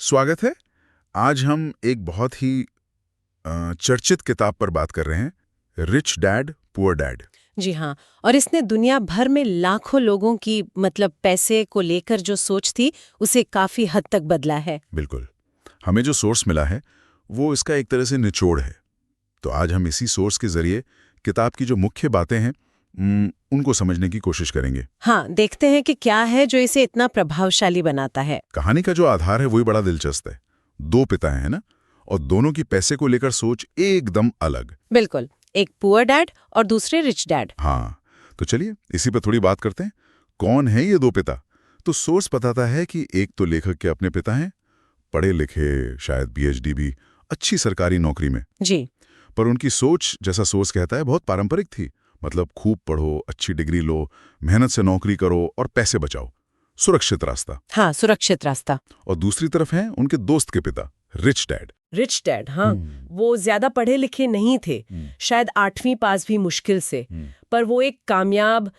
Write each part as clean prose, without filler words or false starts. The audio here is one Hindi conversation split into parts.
स्वागत है। आज हम एक बहुत ही चर्चित किताब पर बात कर रहे हैं, रिच डैड पुअर डैड। जी हाँ। और इसने दुनिया भर में लाखों लोगों की पैसे को लेकर जो सोच थी उसे काफी हद तक बदला है। बिल्कुल। हमें जो सोर्स मिला है वो इसका एक तरह से निचोड़ है। तो आज हम इसी सोर्स के जरिए किताब की जो मुख्य बातें हैं उनको समझने की कोशिश करेंगे। हाँ, देखते हैं कि क्या है जो इसे इतना प्रभावशाली बनाता है। कहानी का जो आधार है वही बड़ा दिलचस्प है। दो पिता हैं ना, और दोनों की पैसे को लेकर सोच एकदम अलग। बिल्कुल, एक पुअर डैड और दूसरे रिच डैड। हाँ, तो चलिए इसी पर थोड़ी बात करते हैं। कौन है ये दो पिता? तो सोर्स बताता है कि एक तो लेखक के अपने पिता हैं, पढ़े लिखे, शायद पीएचडी भी, अच्छी सरकारी नौकरी में। जी। पर उनकी सोच, जैसा सोर्स कहता है, बहुत पारंपरिक थी। मतलब खूब पढ़ो, अच्छी डिग्री लो, मेहनत से नौकरी करो और पैसे बचाओ, सुरक्षित रास्ता। हाँ, सुरक्षित रास्ता। और दूसरी तरफ हैं उनके दोस्त के पिता, रिच डैड। रिच डैड, हाँ, वो ज्यादा पढ़े लिखे नहीं थे, शायद 8वीं पास भी मुश्किल से, पर वो एक कामयाब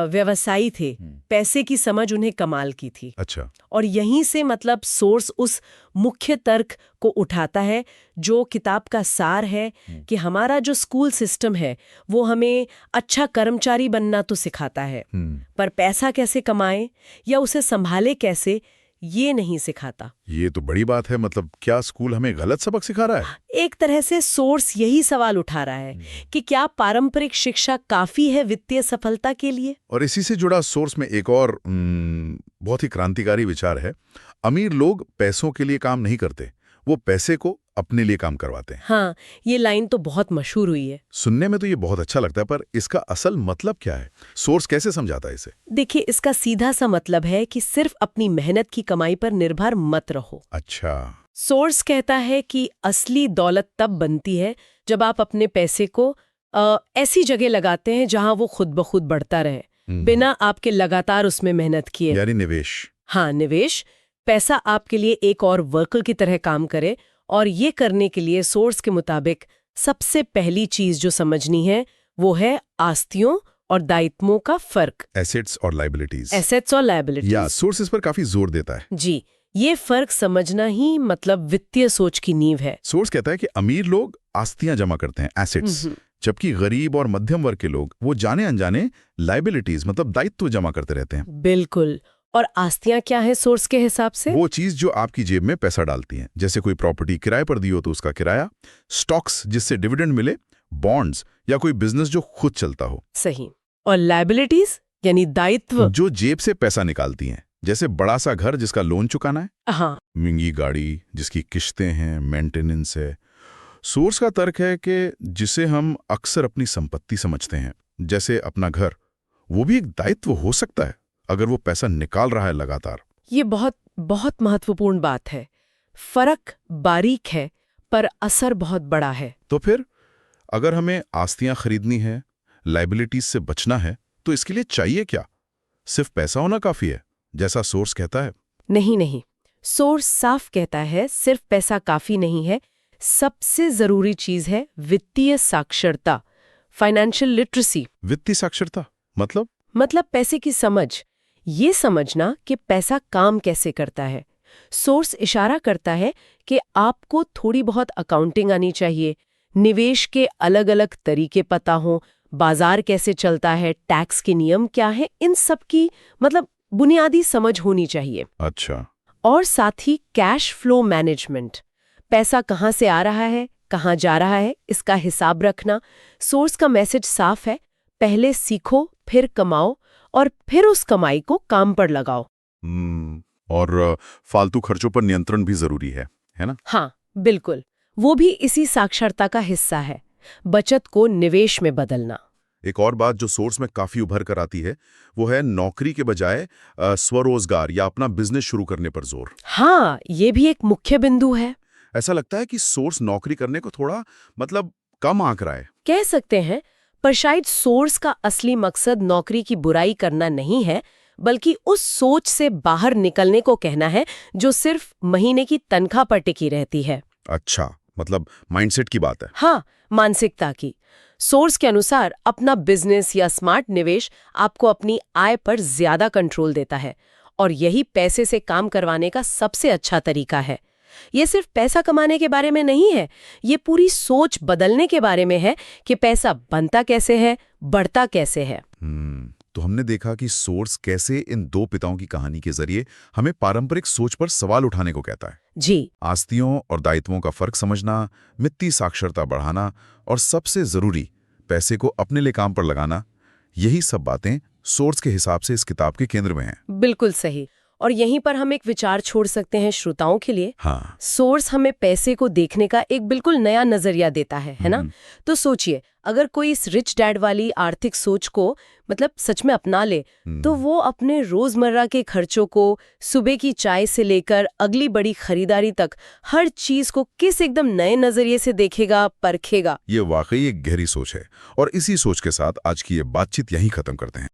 व्यवसायी थे। पैसे की समझ उन्हें कमाल की थी। अच्छा। और यहीं से सोर्स उस मुख्य तर्क को उठाता है जो किताब का सार है कि हमारा जो स्कूल सिस्टम है वो हमें अच्छा कर्मचारी बनना तो सिखाता है, पर पैसा कैसे कमाएं या उसे संभाले कैसे, ये नहीं सिखाता। ये तो बड़ी बात है। मतलब क्या स्कूल हमें गलत सबक सिखा रहा है? एक तरह से सोर्स यही सवाल उठा रहा है कि क्या पारंपरिक शिक्षा काफी है वित्तीय सफलता के लिए। और इसी से जुड़ा सोर्स में एक और बहुत ही क्रांतिकारी विचार है। अमीर लोग पैसों के लिए काम नहीं करते, वो पैसे को अपने लिए काम करवाते हैं। हाँ, ये लाइन तो बहुत मशहूर हुई है। सुनने में तो ये बहुत अच्छा लगता है, पर इसका असल मतलब क्या है? सोर्स कैसे समझाता है इसे? देखिए, इसका सीधा सा मतलब है कि सिर्फ अपनी मेहनत की कमाई पर निर्भर मत रहो। अच्छा। सोर्स कहता है कि असली दौलत तब बनती है जब आप अपने पैसे को ऐसी जगह लगाते हैं जहां वो खुद ब खुद बढ़ता रहे, बिना आपके लगातार उसमें मेहनत किए। यानी निवेश। हाँ, निवेश। पैसा आपके लिए एक और वर्कर की तरह काम करे, और ये करने के लिए सोर्स के मुताबिक सबसे पहली चीज जो समझनी है वो है आस्तियों और दायित्वों का फर्क। एसेट्स और लायबिलिटीज। एसेट्स और लायबिलिटीज। या सोर्स इस पर काफी जोर देता है। जी, ये फर्क समझना ही वित्तीय सोच की नींव है। सोर्स कहता है कि अमीर लोग आस्तियां जमा करते हैं, एसेट्स, जबकि गरीब और मध्यम वर्ग के लोग वो जाने अनजाने लायबिलिटीज दायित्व जमा करते रहते हैं। बिल्कुल। और आस्तियां क्या है सोर्स के हिसाब से? वो चीज जो आपकी जेब में पैसा डालती है, जैसे कोई प्रॉपर्टी किराए पर दी हो तो उसका किराया, स्टॉक्स जिससे डिविडेंड मिले, बॉन्ड्स, या कोई बिजनेस जो खुद चलता हो। सही। और लायबिलिटीज यानी दायित्व, जो जेब से पैसा निकालती हैं, जैसे बड़ा सा घर जिसका लोन चुकाना है, हाँ, महंगी गाड़ी जिसकी किश्तें हैं, मेंटेनेंस है। सोर्स का तर्क है कि जिसे हम अक्सर अपनी संपत्ति समझते हैं, जैसे अपना घर, वो भी एक दायित्व हो सकता है अगर वो पैसा निकाल रहा है लगातार। ये बहुत बहुत महत्वपूर्ण बात है। फर्क बारीक है पर असर बहुत बड़ा है। तो फिर अगर हमें आस्तियां खरीदनी है, लायबिलिटीज से बचना है, तो इसके लिए चाहिए क्या? सिर्फ पैसा होना काफी है, जैसा सोर्स कहता है? नहीं, सोर्स साफ कहता है सिर्फ पैसा काफी नहीं है। सबसे जरूरी चीज है वित्तीय साक्षरता, फाइनेंशियल लिटरेसी। वित्तीय साक्षरता मतलब पैसे की समझ, ये समझना कि पैसा काम कैसे करता है। सोर्स इशारा करता है कि आपको थोड़ी बहुत अकाउंटिंग आनी चाहिए, निवेश के अलग अलग तरीके पता हो, बाजार कैसे चलता है, टैक्स के नियम क्या है, इन सब की बुनियादी समझ होनी चाहिए। अच्छा। और साथ ही कैश फ्लो मैनेजमेंट, पैसा कहाँ से आ रहा है, कहाँ जा रहा है, इसका हिसाब रखना। सोर्स का मैसेज साफ है, पहले सीखो, फिर कमाओ, और फिर उस कमाई को काम पर लगाओ। और फालतू खर्चों पर नियंत्रण भी जरूरी है ना? हाँ, बिल्कुल। वो भी इसी साक्षरता का हिस्सा है, बचत को निवेश में बदलना। एक और बात जो सोर्स में काफी उभर कर आती है वो है नौकरी के बजाय स्वरोजगार या अपना बिजनेस शुरू करने पर जोर। हाँ, ये भी एक मुख्य बिंदु है। ऐसा लगता है कि सोर्स नौकरी करने को थोड़ा कम आंक रहा है। कह सकते हैं, पर शायद सोर्स का असली मकसद नौकरी की बुराई करना नहीं है, बल्कि उस सोच से बाहर निकलने को कहना है जो सिर्फ महीने की तनख्वाह पर टिकी रहती है। अच्छा, माइंडसेट की बात है। हाँ, मानसिकता की। सोर्स के अनुसार अपना बिजनेस या स्मार्ट निवेश आपको अपनी आय पर ज्यादा कंट्रोल देता है, और यही पैसे से काम करवाने का सबसे अच्छा तरीका है। ये सिर्फ पैसा कमाने के बारे में नहीं है, ये पूरी सोच बदलने के बारे में है कि पैसा बनता कैसे है, बढ़ता कैसे है। तो हमने देखा कि सोर्स कैसे इन दो पिताओं की कहानी के जरिए हमें पारंपरिक सोच पर सवाल उठाने को कहता है। जी, आस्तियों और दायित्वों का फर्क समझना, वित्तीय साक्षरता बढ़ाना और सबसे जरूरी पैसे को अपने लिए काम पर लगाना, यही सब बातें सोर्स के हिसाब से इस किताब के केंद्र में हैं। बिल्कुल सही। और यहीं पर हम एक विचार छोड़ सकते हैं श्रोताओं के लिए। हाँ, सोर्स हमें पैसे को देखने का एक बिल्कुल नया नजरिया देता है ना? तो सोचिए, अगर कोई इस रिच डैड वाली आर्थिक सोच को मतलब सच में अपना ले, तो वो अपने रोजमर्रा के खर्चों को, सुबह की चाय से लेकर अगली बड़ी खरीदारी तक, हर चीज को किस एकदम नए नजरिए से देखेगा, परखेगा। ये वाकई एक गहरी सोच है और इसी सोच के साथ आज की ये बातचीत यहीं खत्म करते हैं।